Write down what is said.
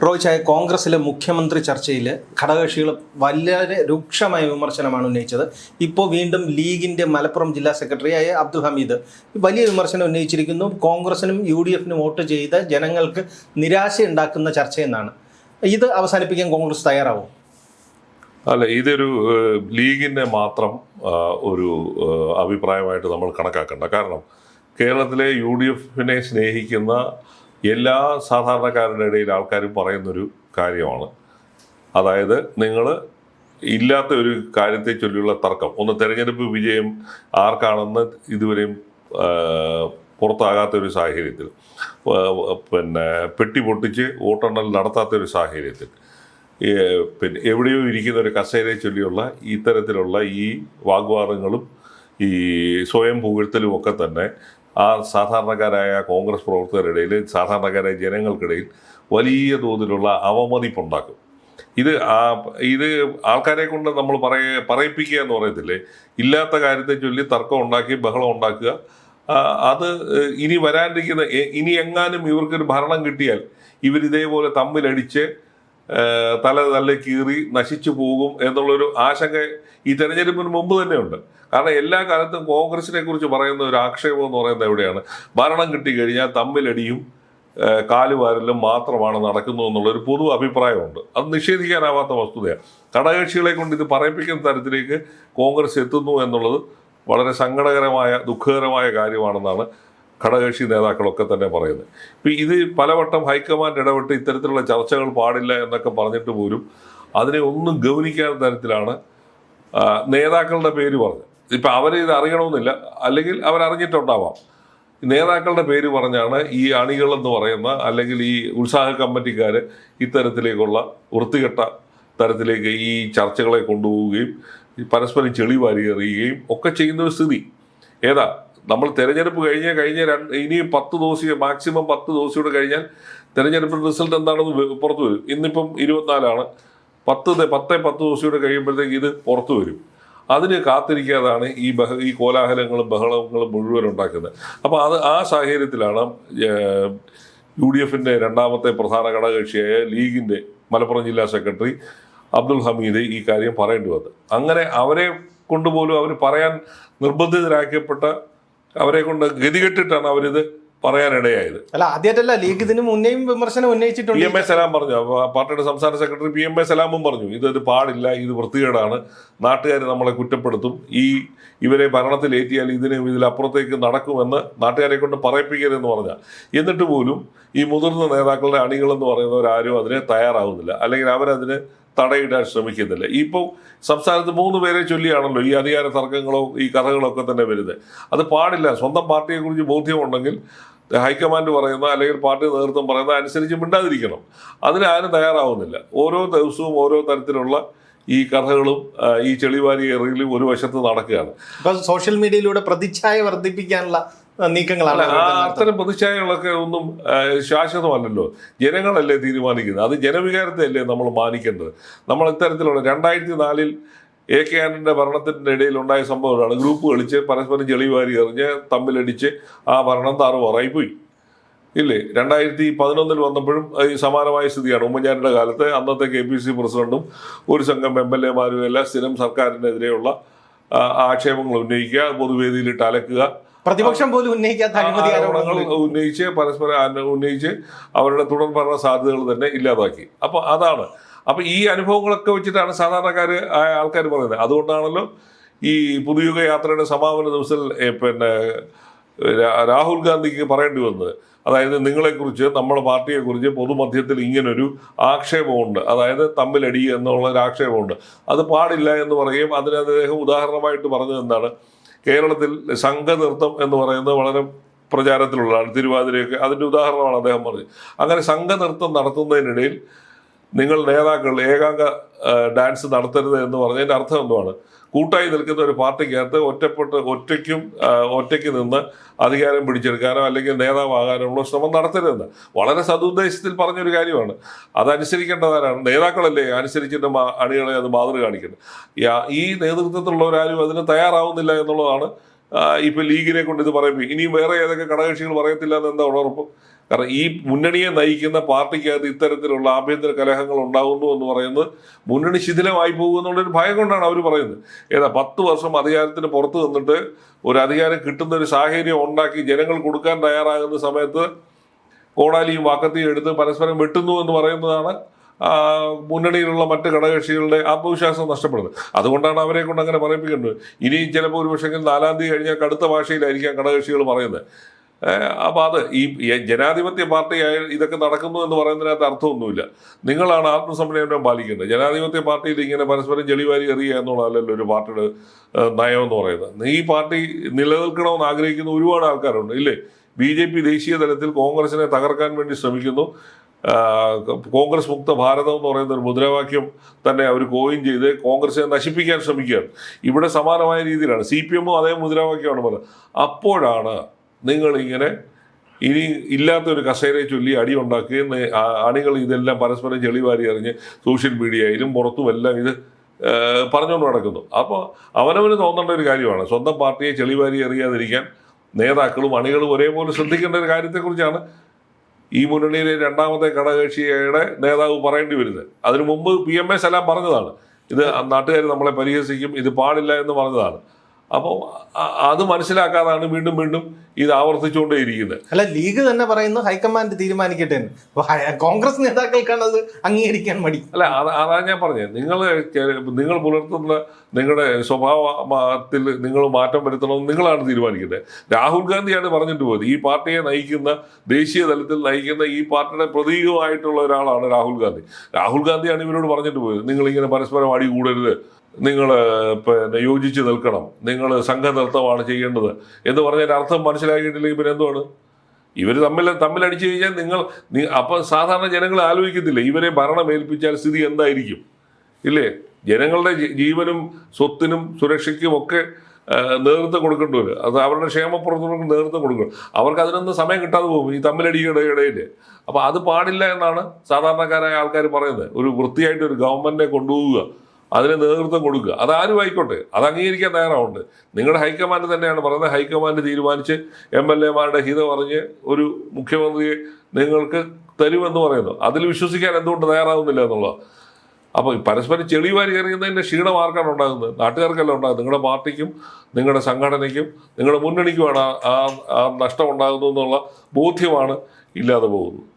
റോയ്ച്ചായ കോൺഗ്രസിലെ മുഖ്യമന്ത്രി ചർച്ചയിൽ ഘടകകക്ഷികൾ വളരെ രൂക്ഷമായ വിമർശനമാണ് ഉന്നയിച്ചത്. ഇപ്പോൾ വീണ്ടും ലീഗിൻ്റെ മലപ്പുറം ജില്ലാ സെക്രട്ടറിയായ അബ്ദുൽ ഹമീദ് വലിയ വിമർശനം ഉന്നയിച്ചിരിക്കുന്നു. കോൺഗ്രസിനും UDF-നും വോട്ട് ചെയ്ത ജനങ്ങൾക്ക് നിരാശയുണ്ടാക്കുന്ന ചർച്ചയെന്നാണ്. ഇത് അവസാനിപ്പിക്കാൻ കോൺഗ്രസ് തയ്യാറാവും? അല്ല, ഇതൊരു ലീഗിൻ്റെ മാത്രം ഒരു അഭിപ്രായമായിട്ട് നമ്മൾ കണക്കാക്കണ്ട. കാരണം കേരളത്തിലെ UDF-നെ സ്നേഹിക്കുന്ന എല്ലാ സാധാരണക്കാരുടെ ഇടയിൽ ആൾക്കാരും പറയുന്നൊരു കാര്യമാണ്. അതായത് നിങ്ങൾ ഇല്ലാത്ത ഒരു കാര്യത്തെ ചൊല്ലിയുള്ള തർക്കം, ഒന്ന് തെരഞ്ഞെടുപ്പ് വിജയം ആർക്കാണെന്ന് ഇതുവരെയും പുറത്താകാത്ത ഒരു സാഹചര്യത്തിൽ, പിന്നെ പെട്ടി പൊട്ടിച്ച് വോട്ടെണ്ണൽ നടത്താത്ത ഒരു സാഹചര്യത്തിൽ, പിന്നെ എവിടെയോ ഇരിക്കുന്ന ഒരു കസേരയെ ചൊല്ലിയുള്ള ഇത്തരത്തിലുള്ള ഈ വാഗ്വാദങ്ങളും ഈ സ്വയം പുകഴ്ത്തലും ഒക്കെ തന്നെ ആ സാധാരണക്കാരായ കോൺഗ്രസ് പ്രവർത്തകരുടെയിൽ, സാധാരണക്കാരായ ജനങ്ങൾക്കിടയിൽ വലിയ തോതിലുള്ള അവമതിപ്പുണ്ടാക്കും. ഇത് ആൾക്കാരെ കൊണ്ട് നമ്മൾ പറയിപ്പിക്കുക എന്ന് പറയത്തില്ലേ, ഇല്ലാത്ത കാര്യത്തെ ചൊല്ലി തർക്കം ഉണ്ടാക്കി ബഹളം ഉണ്ടാക്കുക. അത് ഇനി വരാനിരിക്കുന്ന, ഇനി എങ്ങാനും ഇവർക്കൊരു ഭരണം കിട്ടിയാൽ ഇവരിതേപോലെ തമ്മിലടിച്ച് തല കീറി നശിച്ചു പോകും എന്നുള്ളൊരു ആശങ്ക ഈ തെരഞ്ഞെടുപ്പിന് മുമ്പ് തന്നെയുണ്ട്. കാരണം എല്ലാ കാലത്തും കോൺഗ്രസിനെ കുറിച്ച് പറയുന്ന ഒരു ആക്ഷേപം എന്ന് പറയുന്നത് എവിടെയാണ്, ഭരണം കിട്ടിക്കഴിഞ്ഞാൽ തമ്മിലടിയും കാലുവാരലും മാത്രമാണ് നടക്കുന്നു എന്നുള്ളൊരു പൊതു അഭിപ്രായമുണ്ട്. അത് നിഷേധിക്കാനാവാത്ത വസ്തുതയാണ്. ഘടകകക്ഷികളെ കൊണ്ട് ഇത് പറയിപ്പിക്കുന്ന തരത്തിലേക്ക് കോൺഗ്രസ് എത്തുന്നു എന്നുള്ളത് വളരെ സങ്കടകരമായ, ദുഃഖകരമായ കാര്യമാണെന്നാണ് ഘടകകക്ഷി നേതാക്കളൊക്കെ തന്നെ പറയുന്നത്. ഇപ്പം ഇത് പലവട്ടം ഹൈക്കമാൻഡ് ഇടപെട്ട് ഇത്തരത്തിലുള്ള ചർച്ചകൾ പാടില്ല എന്നൊക്കെ പറഞ്ഞിട്ട് പോലും അതിനെ ഒന്നും ഗൗനിക്കാത്ത തരത്തിലാണ് നേതാക്കളുടെ പേര് പറഞ്ഞത്. ഇപ്പം അവരിത് അറിയണമെന്നില്ല, അല്ലെങ്കിൽ അവരറിഞ്ഞിട്ടുണ്ടാവാം. നേതാക്കളുടെ പേര് പറഞ്ഞാണ് ഈ അണികളെന്ന് പറയുന്ന, അല്ലെങ്കിൽ ഈ ഉത്സാഹ കമ്മിറ്റിക്കാർ ഇത്തരത്തിലേക്കുള്ള വൃത്തികെട്ട തരത്തിലേക്ക് ഈ ചർച്ചകളെ കൊണ്ടുപോവുകയും പരസ്പരം ചെളി വാരി എറിയുകയും ഒക്കെ ചെയ്യുന്ന ഒരു സ്ഥിതി. ഏതാ നമ്മൾ തെരഞ്ഞെടുപ്പ് ഇനി 10 ദിവസം, മാക്സിമം 10 ദിവസം കഴിഞ്ഞാൽ തെരഞ്ഞെടുപ്പിൻ്റെ റിസൾട്ട് എന്താണെന്ന് പുറത്തു വരും. ഇന്നിപ്പം 24ആണ്. 10 ദിവസം കഴിയുമ്പോഴത്തേക്ക് ഇത് പുറത്തു വരും. അതിന് കാത്തിരിക്കാതാണ് ഈ കോലാഹലങ്ങളും ബഹളങ്ങളും മുഴുവൻ ഉണ്ടാക്കുന്നത്. അപ്പോൾ ആ സാഹചര്യത്തിലാണ് UDF-ന്റെ രണ്ടാമത്തെ പ്രധാന ഘടകകക്ഷിയായ ലീഗിൻ്റെ മലപ്പുറം ജില്ലാ സെക്രട്ടറി അബ്ദുൽ ഹമീദ് ഈ കാര്യം പറയേണ്ടി വന്നത്. അങ്ങനെ അവരെ കൊണ്ടുപോലും അവർ പറയാൻ നിർബന്ധിതരാക്കപ്പെട്ട, അവരെ കൊണ്ട് ഗതികെട്ടിട്ടാണ് അവരിത് പറയാനിടയായത്. അല്ല, ആദ്യമായിട്ടല്ല, ലീഗ് ഇതിന് മുന്നേയും വിമർശനം ഉന്നയിച്ചിട്ടുണ്ട്. PMA സലാം പറഞ്ഞു, പാർട്ടിയുടെ സംസ്ഥാന സെക്രട്ടറി PMA സലാമും പറഞ്ഞു, ഇത് പാടില്ല, ഇത് വൃത്തികേടാണ്, നാട്ടുകാർ നമ്മളെ കുറ്റപ്പെടുത്തും, ഇവരെ ഭരണത്തിലേറ്റിയാൽ ഇതിലപ്പുറത്തേക്ക് നടക്കുമെന്ന് നാട്ടുകാരെ കൊണ്ട് പറയിപ്പിക്കരുതെന്ന് പറഞ്ഞാൽ. എന്നിട്ട് പോലും ഈ മുതിർന്ന നേതാക്കളുടെ അണികളെന്ന് പറയുന്നവരാരും അതിന് തയ്യാറാവുന്നില്ല, അല്ലെങ്കിൽ അവരതിന് തടയിടാൻ ശ്രമിക്കുന്നില്ല. ഇപ്പോൾ സംസ്ഥാനത്ത് 3 പേരെ ചൊല്ലിയാണല്ലോ ഈ അധികാര തർക്കങ്ങളോ ഈ കഥകളൊക്കെ തന്നെ വരുന്നത്. അത് പാടില്ല. സ്വന്തം പാർട്ടിയെക്കുറിച്ച് ബോധ്യമുണ്ടെങ്കിൽ ഹൈക്കമാൻഡ് പറയുന്ന, അല്ലെങ്കിൽ പാർട്ടി നേതൃത്വം പറയുന്ന അനുസരിച്ച് മിണ്ടാതിരിക്കണം. അതിന് ആരും തയ്യാറാവുന്നില്ല. ഓരോ ദിവസവും ഓരോ തരത്തിലുള്ള ഈ കഥകളും ഈ ചെളിവാരി എറിയലും ഒരു വശത്ത് നടക്കുകയാണ്. ഇപ്പൊ സോഷ്യൽ മീഡിയയിലൂടെ പ്രതിച്ഛായ വർദ്ധിപ്പിക്കാനുള്ള നീക്കങ്ങളാണ്. അത്തരം പ്രതിച്ഛായകളൊക്കെ ഒന്നും ശാശ്വതമല്ലല്ലോ. ജനങ്ങളല്ലേ തീരുമാനിക്കുന്നത്. അത് ജനവികാരത്തെ അല്ലേ നമ്മൾ മാനിക്കേണ്ടത്. നമ്മൾ ഇത്തരത്തിലുള്ള 2004 AK ആന്റണിയുടെ ഭരണത്തിൻ്റെ ഇടയിൽ ഉണ്ടായ സംഭവമാണ്. ഗ്രൂപ്പ് കളിച്ച് പരസ്പരം ചെളിവാരി എറിഞ്ഞ് തമ്മിലടിച്ച് ആ ഭരണം താറുമാറായി പോയി ഇല്ലേ. 2011 വന്നപ്പോഴും ഈ സമാനമായ സ്ഥിതിയാണ്. ഉമ്മൻചാണ്ടിയുടെ കാലത്ത് അന്നത്തെ KPC പ്രസിഡന്റും ഒരു സംഘം MLA-മാരും എല്ലാം സ്ഥിരം സർക്കാരിനെതിരെയുള്ള ആക്ഷേപങ്ങൾ ഉന്നയിക്കുക, പൊതുവേദിയിലിട്ട് അലക്കുക, പ്രതിപക്ഷം പോലും ഉന്നയിക്കാത്ത ആരോപണങ്ങൾ ഉന്നയിച്ച് അവരുടെ തുടർ ഭരണ സാധ്യതകൾ തന്നെ ഇല്ലാതാക്കി. അപ്പൊ അതാണ്. അപ്പൊ ഈ അനുഭവങ്ങളൊക്കെ വെച്ചിട്ടാണ് സാധാരണക്കാർ ആൾക്കാർ പറയുന്നത്. അതുകൊണ്ടാണല്ലോ ഈ പുതുയുഗ യാത്രയുടെ സമാപന ദിവസത്തിൽ പിന്നെ രാഹുൽ ഗാന്ധിക്ക് പറയേണ്ടി വന്നത്. അതായത് നിങ്ങളെക്കുറിച്ച്, നമ്മുടെ പാർട്ടിയെക്കുറിച്ച് പൊതുമധ്യത്തിൽ ഇങ്ങനൊരു ആക്ഷേപമുണ്ട്, അതായത് തമ്മിലടി എന്നുള്ള ഒരു ആക്ഷേപമുണ്ട്, അത് പാടില്ല എന്ന് പറയുകയും അതിന് അദ്ദേഹം ഉദാഹരണമായിട്ട് പറഞ്ഞത് എന്താണ്, കേരളത്തിൽ സംഘനൃത്തം എന്ന് പറയുന്നത് വളരെ പ്രചാരത്തിലുള്ളതാണ്. തിരുവാതിരയൊക്കെ അതിൻ്റെ ഉദാഹരണമാണ് അദ്ദേഹം പറഞ്ഞത്. അങ്ങനെ സംഘനൃത്തം നടത്തുന്നതിനിടയിൽ നിങ്ങൾ നേതാക്കൾ ഏകാംഗ ഡാൻസ് നടത്തരുത് എന്ന് പറഞ്ഞതിൻ്റെ അർത്ഥം എന്തുവാണ്? കൂട്ടായി നിൽക്കുന്ന ഒരു പാർട്ടിക്കകത്ത് ഒറ്റയ്ക്ക് നിന്ന് അധികാരം പിടിച്ചെടുക്കാനോ അല്ലെങ്കിൽ നേതാവാകാനോ ശ്രമം നടത്തരുതെന്ന് വളരെ സതുദ്ദേശത്തിൽ പറഞ്ഞൊരു കാര്യമാണ്. അതനുസരിക്കേണ്ടവരാണ് നേതാക്കളല്ലേ, അനുസരിച്ചിട്ട് അണികളെ അത് മാതൃക കാണിക്കുന്നത്. ഈ നേതൃത്വത്തിലുള്ളവരാരും അതിന് തയ്യാറാവുന്നില്ല എന്നുള്ളതാണ് ഇപ്പം ലീഗിനെ കൊണ്ട് ഇത് പറയുമ്പോൾ. ഇനിയും വേറെ ഏതൊക്കെ ഘടകകക്ഷികൾ പറയത്തില്ല എന്ന് എന്താ ഉറപ്പ്? കാരണം ഈ മുന്നണിയെ നയിക്കുന്ന പാർട്ടിക്കകത്ത് ഇത്തരത്തിലുള്ള ആഭ്യന്തര കലഹങ്ങൾ ഉണ്ടാകുന്നു എന്ന് പറയുന്നത് മുന്നണി ശിഥിലമായി പോകുമെന്നുള്ളൊരു ഭയം കൊണ്ടാണ് അവർ പറയുന്നത്. 10 വർഷം അധികാരത്തിന് പുറത്ത് നിന്നിട്ട് ഒരു അധികാരം കിട്ടുന്ന ഒരു സാഹചര്യം ഉണ്ടാക്കി ജനങ്ങൾ കൊടുക്കാൻ തയ്യാറാകുന്ന സമയത്ത് കോടാലിയും വാക്കത്തിയും എടുത്ത് പരസ്പരം വെട്ടുന്നു എന്ന് പറയുന്നതാണ് മുന്നണിയിലുള്ള മറ്റ് ഘടകകക്ഷികളുടെ ആത്മവിശ്വാസം നഷ്ടപ്പെടുന്നത്. അതുകൊണ്ടാണ് അവരെ കൊണ്ട് അങ്ങനെ പറയിപ്പിക്കേണ്ടത്. ഇനിയും ചിലപ്പോൾ ഒരു പക്ഷേ 4-ാം തീയതി കഴിഞ്ഞാൽ കടുത്ത ഭാഷയിലായിരിക്കാം ഘടകകക്ഷികൾ പറയുന്നത്. അപ്പോൾ അത് ഈ ജനാധിപത്യ പാർട്ടിയായ ഇതൊക്കെ നടക്കുന്നു എന്ന് പറയുന്നതിനകത്ത് അർത്ഥമൊന്നുമില്ല. നിങ്ങളാണ് ആത്മസംയമനം പാലിക്കേണ്ടത്. ജനാധിപത്യ പാർട്ടിയിൽ ഇങ്ങനെ പരസ്പരം ചെളിവാരി എറിയുക എന്നുള്ളതല്ലല്ലോ ഒരു പാർട്ടിയുടെ നയം എന്ന് പറയുന്നത്. ഈ പാർട്ടി നിലനിൽക്കണമെന്ന് ആഗ്രഹിക്കുന്ന ഒരുപാട് ആൾക്കാരുണ്ട് ഇല്ലേ? BJP ദേശീയ തലത്തിൽ കോൺഗ്രസിനെ തകർക്കാൻ വേണ്ടി ശ്രമിക്കുന്നു. കോൺഗ്രസ് മുക്ത ഭാരതം എന്ന് പറയുന്ന ഒരു മുദ്രാവാക്യം തന്നെ അവർ കോയിൻ ചെയ്ത് കോൺഗ്രസിനെ നശിപ്പിക്കാൻ ശ്രമിക്കുകയാണ്. ഇവിടെ സമാനമായ രീതിയിലാണ് CPM അതേ മുദ്രാവാക്യമാണ് പറയുന്നത്. അപ്പോഴാണ് നിങ്ങളിങ്ങനെ ഇനി ഇല്ലാത്തൊരു കസേരയെ ചൊല്ലി അടി ഉണ്ടാക്കുകയും അണികൾ ഇതെല്ലാം പരസ്പരം ചെളിവാരി എറിഞ്ഞ് സോഷ്യൽ മീഡിയയിലും പുറത്തുമെല്ലാം ഇത് പറഞ്ഞുകൊണ്ട് നടക്കുന്നു. അപ്പോൾ അവനവന് തോന്നേണ്ട ഒരു കാര്യമാണ് സ്വന്തം പാർട്ടിയെ ചെളിവാരി എറിയാതിരിക്കാൻ നേതാക്കളും അണികളും ഒരേപോലെ ശ്രദ്ധിക്കേണ്ട ഒരു കാര്യത്തെക്കുറിച്ചാണ് ഈ മുന്നണിയിലെ 2ാമത്തെ ഘടകകക്ഷിയുടെ നേതാവ് പറയേണ്ടി വരുന്നത്. അതിനു മുമ്പ് PMA സലാം പറഞ്ഞതാണ്, ഇത് നാട്ടുകാർ നമ്മളെ പരിഹസിക്കും, ഇത് പാടില്ല എന്ന് പറഞ്ഞതാണ്. അപ്പോൾ അത് മനസ്സിലാക്കാതാണ് വീണ്ടും വീണ്ടും ഇത് ആവർത്തിച്ചുകൊണ്ടേയിരിക്കുന്നത്. അല്ല, ലീഗ് തന്നെ പറയുന്നു ഹൈക്കമാൻഡ് തീരുമാനിക്കട്ടെ എന്ന്. കോൺഗ്രസ് നേതാക്കൾക്കാണ് അത് അംഗീകരിക്കാൻ മടി. അല്ല, അതാണ് ഞാൻ പറഞ്ഞത്. നിങ്ങൾ പുലർത്തുന്ന നിങ്ങളുടെ സ്വഭാവത്തിൽ നിങ്ങൾ മാറ്റം വരുത്തണമെന്ന് നിങ്ങളാണ് തീരുമാനിക്കുന്നത്. രാഹുൽ ഗാന്ധിയാണ് പറഞ്ഞിട്ട് പോയത്. ഈ പാർട്ടിയെ നയിക്കുന്ന, ദേശീയ തലത്തിൽ നയിക്കുന്ന ഈ പാർട്ടിയുടെ പ്രതീകമായിട്ടുള്ള ഒരാളാണ് രാഹുൽ ഗാന്ധി. രാഹുൽ ഗാന്ധിയാണ് ഇവരോട് പറഞ്ഞിട്ട് പോയത്, നിങ്ങളിങ്ങനെ പരസ്പരം അടി കൂടരുത്, നിങ്ങൾ യോജിച്ച് നിൽക്കണം, നിങ്ങൾ സംഘനൃത്തമാണ് ചെയ്യേണ്ടത് എന്ന് പറഞ്ഞതിൻ്റെ അർത്ഥം മനസ്സിലാക്കിയിട്ടില്ലെങ്കിൽ പിന്നെ എന്തുവാണ്? ഇവർ തമ്മിലടിച്ചു കഴിഞ്ഞാൽ അപ്പം സാധാരണ ജനങ്ങൾ ആലോചിക്കത്തില്ല ഇവരെ ഭരണം ഏൽപ്പിച്ചാൽ സ്ഥിതി എന്തായിരിക്കും ഇല്ലേ? ജനങ്ങളുടെ ജീവനും സ്വത്തിനും സുരക്ഷയ്ക്കും ഒക്കെ നേതൃത്വം കൊടുക്കേണ്ടി വരും. അത് അവരുടെ ക്ഷേമപ്രവർത്തനങ്ങൾക്ക് നേതൃത്വം കൊടുക്കണം. അവർക്ക് അതിനൊന്നും സമയം കിട്ടാതെ പോകും ഈ തമ്മിലടിയുടെ ഇടയിൽ. അപ്പോൾ അത് പാടില്ല എന്നാണ് സാധാരണക്കാരായ ആൾക്കാർ പറയുന്നത്. ഒരു വൃത്തിയായിട്ട് ഒരു ഗവൺമെന്റിനെ കൊണ്ടുപോവുക, അതിന് നേതൃത്വം കൊടുക്കുക, അതാരും ആയിക്കോട്ടെ, അത് അംഗീകരിക്കാൻ തയ്യാറാവുണ്ട്. നിങ്ങളുടെ ഹൈക്കമാൻഡ് തന്നെയാണ് പറയുന്നത്. ഹൈക്കമാൻഡ് തീരുമാനിച്ച് MLA-മാരുടെ ഹിതം പറഞ്ഞ് ഒരു മുഖ്യമന്ത്രിയെ നിങ്ങൾക്ക് തരുമെന്ന് പറയുന്നു. അതിൽ വിശ്വസിക്കാൻ എന്തുകൊണ്ട് തയ്യാറാവുന്നില്ല എന്നുള്ളത്. അപ്പോൾ പരസ്പരം ചെളിവാരി എറിയുന്നതിൻ്റെ ക്ഷീണം ആർക്കാണ് ഉണ്ടാകുന്നത്? നാട്ടുകാർക്കല്ല ഉണ്ടാകുന്നത്. നിങ്ങളുടെ പാർട്ടിക്കും നിങ്ങളുടെ സംഘടനയ്ക്കും നിങ്ങളുടെ മുന്നണിക്കുമാണ് ആ നഷ്ടം ഉണ്ടാകുന്നു എന്നുള്ള ബോധ്യമാണ് ഇല്ലാതെ പോകുന്നത്.